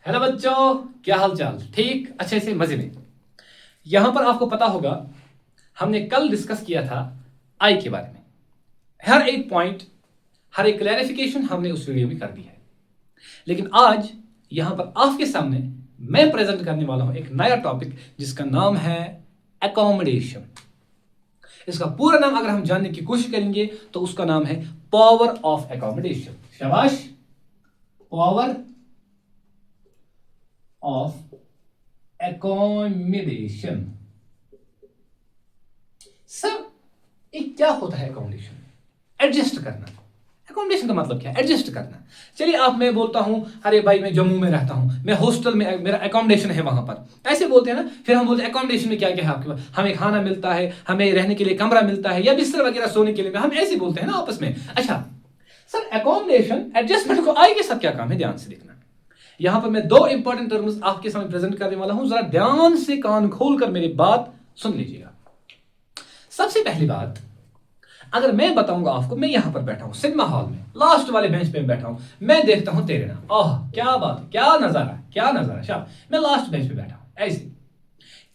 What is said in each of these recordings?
Hello बच्चों, क्या हाल चाल? ठीक, अच्छे से, मजे में। यहां पर आपको पता होगा हमने कल डिस्कस किया था आई के बारे में। हर एक पॉइंट, हर एक क्लैरिफिकेशन हमने उस वीडियो में कर दी है। लेकिन आज यहां पर आपके सामने मैं प्रेजेंट करने वाला हूं एक नया टॉपिक जिसका नाम है एकोमोडेशन। इसका पूरा नाम अगर हम जानने की कोशिश करेंगे तो उसका नाम है पावर ऑफ एकोमोडेशन। शाबाश, पावर ऑफ एकोमोडेशन। सर, ये क्या होता है एकोमोडेशन? एडजस्ट करना। एकोमोडेशन का मतलब क्या है? एडजस्ट करना। चलिए, आप मैं बोलता हूं अरे भाई मैं जम्मू में रहता हूं, मैं हॉस्टल में, मेरा एकोमोडेशन है वहां पर, ऐसे बोलते हैं ना। फिर हम बोलते हैं एकोमोडेशन में क्या क्या है आपके पास? हमें खाना मिलता है, हमें रहने के लिए कमरा मिलता है, या बिस्तर वगैरह सोने के लिए, हम ऐसे बोलते हैं ना आपस में। अच्छा सर, एकोमोडेशन एडजस्टमेंट को आई के साथ क्या काम है? ध्यान से देखना। यहां पर मैं दो इंपॉर्टेंट टर्म्स आपके सामने प्रेजेंट करने वाला हूं, जरा ध्यान से कान खोलकर मेरी बात सुन लीजिएगा। सबसे पहली बात, अगर मैं बताऊंगा आपको, मैं यहां पर बैठा हूं सिनेमा हॉल में, लास्ट वाले बेंच पे बैठा हूं, मैं देखता हूं तेरे नाम, ओह क्या बात है, क्या नजारा, क्या नजारा। शाबाश, मैं लास्ट बेंच पे बैठा हूं। ऐसे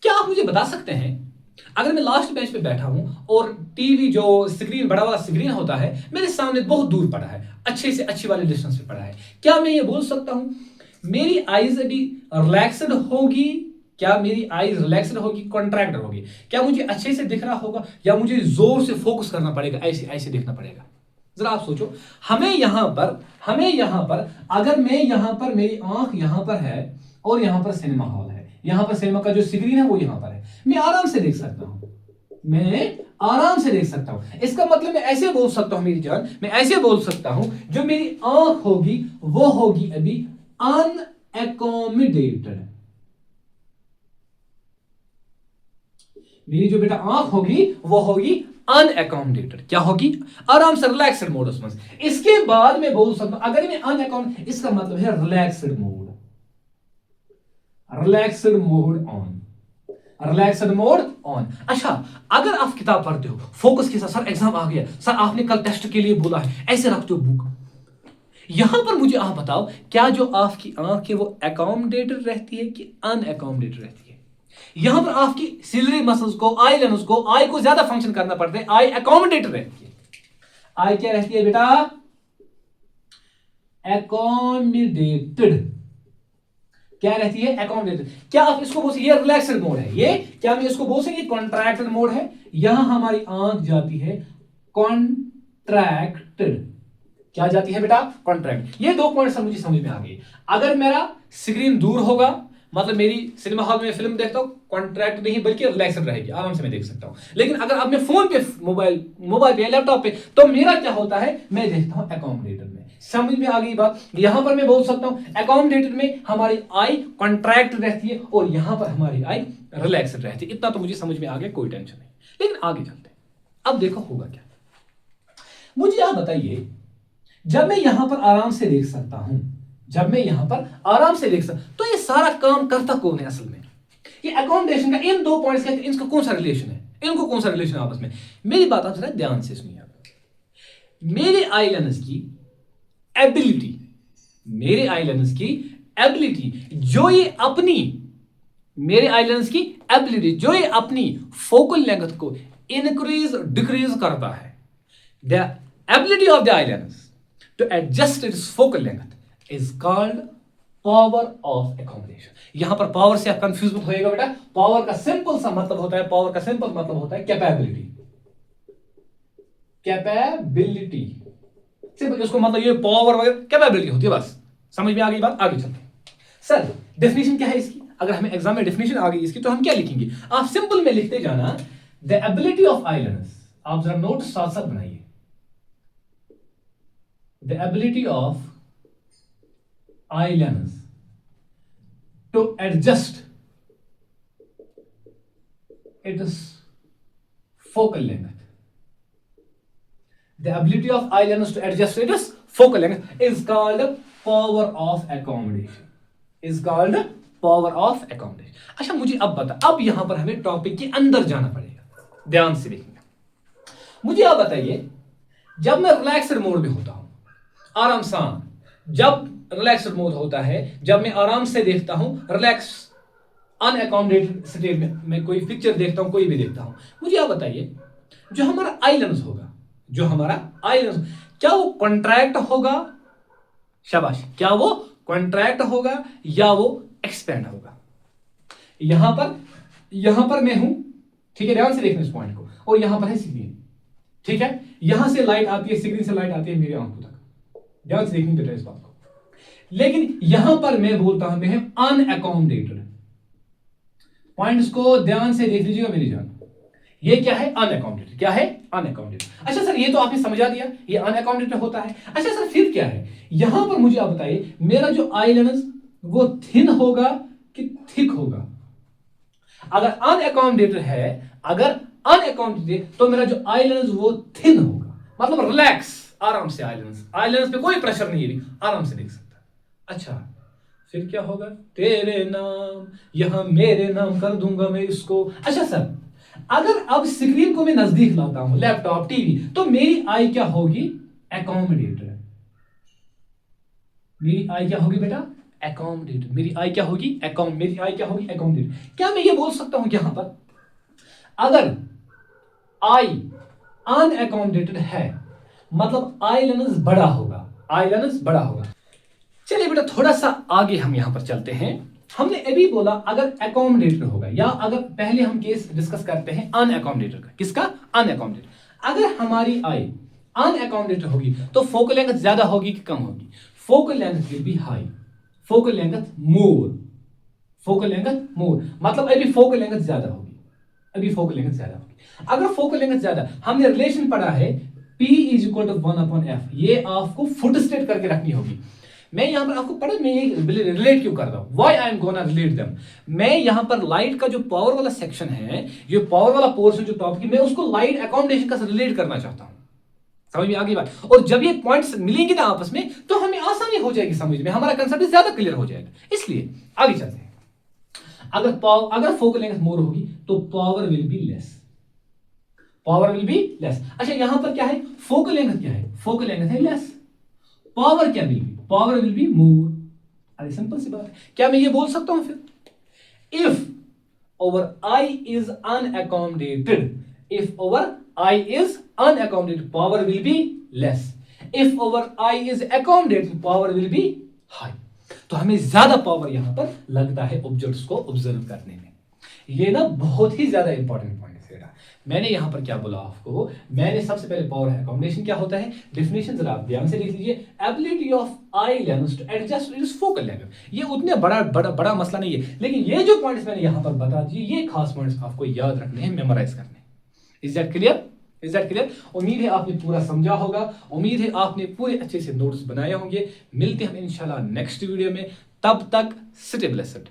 क्या आप मुझे बता सकते हैं, अगर मैं लास्ट बेंच पे बैठा हूं और टीवी जो स्क्रीन, बड़ा वाला स्क्रीन होता है, मेरे सामने बहुत दूर पड़ा है, अच्छे से अच्छी वाले डिस्टेंस पे पड़ा है, क्या मैं ये बोल सकता हूं मेरी आईज अभी रिलैक्स्ड होगी? क्या मेरी आईज रिलैक्स्ड होगी, कॉन्ट्रैक्ट होगी? क्या मुझे अच्छे से दिख रहा होगा, या मुझे जोर से फोकस करना पड़ेगा, ऐसे ऐसे देखना पड़ेगा? जरा आप सोचो। हमें यहां पर अगर मैं यहां पर, मेरी आंख यहां पर है और यहां पर सिनेमा हॉल है, यहां पर सिनेमा का जो स्क्रीन है वो यहां पर है, मैं आराम से देख सकता हूं, मैं आराम से देख सकता हूं। इसका मतलब मैं ऐसे बोल सकता हूं मेरी जान, मैं ऐसे बोल सकता हूं जो मेरी आंख होगी वो होगी अभी अनएकोमोडेटेड। मेरी जो बेटा आंख होगी वो होगी अनएकोमोडेटेड। क्या होगी? आराम से रिलैक्स्ड मोड उसमें। इसके बाद मैं बोल सकता हूं अगर मैं अनएकोमोडेटेड, इसका मतलब है relaxed mode, relaxed mode on, relaxed mode on. अच्छा, अगर आप किताब पढ़ते हो फोकस के साथ, सर एग्जाम आ गया, सर आपने कल टेस्ट के लिए बोला है, ऐसे रखते हो बुक, यहां पर मुझे आप बताओ, क्या जो आपकी आंख है वो एकोमोडेटेड रहती है कि अनएकोमोडेटेड रहती है? यहां पर आपकी सिलरी मसल्स को, आई लेंस को, आई को ज्यादा फंक्शन करना पड़ता है, आई एकोमोडेटेड रहती है। आई क्या रहती है बेटा? एकोमोडेटेड। क्या रहती है? एकोमोडेटेड। क्या आप इसको बोल सकते, ये रिलैक्स्ड मोड है, ये क्या हम इसको बोल सकते कॉन्ट्रैक्टेड मोड है? यहां हमारी आंख जाती है कॉन्ट्रैक्टेड। क्या जाती है बेटा? कॉन्ट्रैक्ट। ये दो पॉइंट्स मुझे समझ में आ गए। अगर मेरा स्क्रीन दूर होगा, मतलब मेरी सिनेमा हॉल में फिल्म देखता हूं, कॉन्ट्रैक्ट नहीं बल्कि रिलैक्स्ड रहेगी, आराम से मैं देख सकता हूं। लेकिन अगर अब मैं फोन पे, मोबाइल पे, लैपटॉप पे, तो मेरा क्या होता है, मैं देखता हूं एकोमोडेटेड में। समझ में आ गई बात? यहां पर मैं बोल सकता हूं एकोमोडेटेड में हमारी आई कॉन्ट्रैक्ट रहती है और यहां पर हमारी आई रिलैक्स्ड रहती है। इतना तो मुझे समझ में आ गया, कोई टेंशन नहीं। लेकिन आगे चलते हैं, अब देखो होगा क्या। मुझे आप बताइए, जब मैं यहां पर आराम से देख सकता हूं, जब मैं यहां पर आराम से देख सकता, तो ये सारा काम करता कौन है असल में? ये अकोमोडेशन का इन दो पॉइंट्स का इनका कौन सा रिलेशन है? इनको कौन सा रिलेशन है आपस में? मेरी बात आप जरा ध्यान से सुनिए। मेरे आई लेंस की एबिलिटी, मेरे आई लेंस की एबिलिटी जो ये अपनी, मेरे आई लेंस की एबिलिटी जो ये अपनी फोकल लेंथ को इंक्रीज डिक्रीज करता है, the ability of the eye lens to adjust its focal length is called power of accommodation. यहां पर पावर से आप कंफ्यूज मत होइएगा बेटा। पावर का सिंपल सा मतलब होता है, पावर का सिंपल मतलब होता है कैपेबिलिटी। कैपेबिलिटी सिंपल, इसको मतलब ये पावर वगैरह कैपेबिलिटी होती है, बस समझ में आ गई बात? आगे चलते हैं। सर डेफिनेशन क्या है इसकी? अगर हमें एग्जाम में डेफिनेशन आ गई इसकी तो हम क्या लिखेंगे? आप सिंपल में लिखते जाना the ability of eye lens. आप जरा नोट साथ साथ बनाइए। The ability of eye lens to adjust its focal length. The ability of eye lens to adjust its focal length is called power of accommodation. Is called power of accommodation. अच्छा, मुझे अब बता, अब यहां पर हमें टॉपिक के अंदर जाना पड़ेगा, ध्यान से देखिए। मुझे आप बताइए, जब मैं रिलैक्स्ड मोड में होता हूं, आराम सान, जब रिलैक्स्ड मोड होता है, जब मैं आराम से देखता हूं, रिलैक्स अनअकोमोडेटेड स्टेट में मैं कोई पिक्चर देखता हूं, कोई भी देखता हूं, मुझे आप बताइए जो हमारा आई लेंस होगा, जो हमारा आई लेंस, क्या वो कॉन्ट्रैक्ट होगा? शाबाश, क्या वो कॉन्ट्रैक्ट होगा या वो एक्सपेंड होगा? यहां पर मैं हूं, ठीक है, ध्यान से देखना इस पॉइंट को, और यहां पर है स्क्रीन, ठीक है, यहां से लाइट आती है, स्क्रीन से लाइट आती है मेरी आंखों तक, ध्यान से देखनी बेटा इस बात को। लेकिन यहां पर मैं बोलता हूं मैं अनअकोमोडेटेड, पॉइंट्स को ध्यान से देख लीजिएगा मेरी जान, ये क्या है? अनअकोमोडेटेड। क्या है? अनअकोमोडेटेड। अच्छा सर, ये तो आपने समझा दिया, ये अनअकोमोडेटेड होता है। अच्छा सर, फिर क्या है? यहां पर मुझे आप बताइए मेरा जो आई लेंस वो थिन होगा कि थिक होगा? अगर अनअकोमोडेटेड है, अगर अनअकोमोडेटेड, तो मेरा जो आई लेंस वो थिन होगा, मतलब रिलैक्स, आराम से आई लेंस पे कोई प्रेशर नहीं है, आराम से देख सकता है। अच्छा, फिर क्या होगा? तेरे नाम यहां मेरे नाम कर दूंगा मैं इसको। अच्छा सर, अगर अब स्क्रीन को मैं नजदीक लाता हूं, लैपटॉप, टीवी, तो मेरी आई क्या होगी? अकोमोडेटेड। मेरी आई क्या होगी बेटा? अकोमोडेटेड। मेरी आई क्या होगी? मेरी आई क्या होगी? अकोमोडेटेड। क्या मैं ये बोल सकता हूं यहां पर अगर आई अनअकोमोडेटेड है, मतलब आई लेंस बड़ा होगा, आई लेंस बड़ा होगा। चलिए बेटा थोड़ा सा आगे हम यहां पर चलते हैं। हमने अभी बोला अगर अकोमोडेटेड होगा, या अगर पहले हम केस डिस्कस करते हैं अनअकोमोडेटेड का। किसका? अनअकोमोडेटेड। अगर हमारी आई अनअकोमोडेटेड होगी तो फोकल लेंथ ज्यादा होगी कि कम होगी? Focal length will be high, focal length more, focal length more, मतलब अभी फोकल लेंथ ज्यादा होगी, अभी फोकल लेंथ ज्यादा होगी। अगर फोकल लेंथ ज्यादा, हमने रिलेशन पढ़ा है P is equal to 1/f, ये आपको फुट स्टेट करके रखनी होगी। मैं यहां पर आपको पढ़ा, मैं ये रिलेट क्यों कर रहा हूं, why I am gonna relate them. मैं यहां पर लाइट का जो पावर वाला सेक्शन है, ये पावर वाला पोर्शन जो टॉप की, मैं उसको लाइट अकोमोडेशन का रिलेट करना चाहता हूं। समझ में आ गई बात? और जब ये पॉइंट्स मिलेंगे ना आपस में, तो हमें आसानी हो जाएगी समझ में, हमारा कंसेप्ट ज्यादा क्लियर हो जाएगा। इसलिए आगे चलते हैं। अगर फोकल लेंथ मोर होगी तो power will be less, power will be less. अच्छा, यहां पर क्या है? फोकल लेंथ क्या है? फोकल लेंथ है लेस, पावर क्या will be? Power will be more. अरे सिंपल सी बात है। क्या मैं ये बोल सकता हूं फिर, if over I is unaccommodated, if over I is unaccommodated, power will be less, if over I is accommodated, power will be high. तो हमें ज्यादा पावर यहां पर लगता है ऑब्जेक्ट्स को ऑब्जर्व करने में। ये ना बहुत ही ज्यादा इंपॉर्टेंट पॉइंट है। मैंने यहां पर क्या बोला आपको, मैंने सबसे पहले पावर अकोमोडेशन क्या होता है, डेफिनेशन जरा आप ध्यान से देख लीजिए। Ability of eye lens to adjust its focal length. ये उतने बड़ा मसला नहीं है, लेकिन ये जो पॉइंट्स मैंने यहां पर बता दिए, ये खास पॉइंट्स आपको याद रखने हैं, मेमोराइज करने हैं। Is that clear? Is that clear? उम्मीद है आपने पूरा समझा होगा, उम्मीद है आपने पूरे अच्छे से नोट्स बनाए होंगे। मिलते हैं हम इंशाल्लाह नेक्स्ट वीडियो में, तब तक स्टे ब्लेस्ड।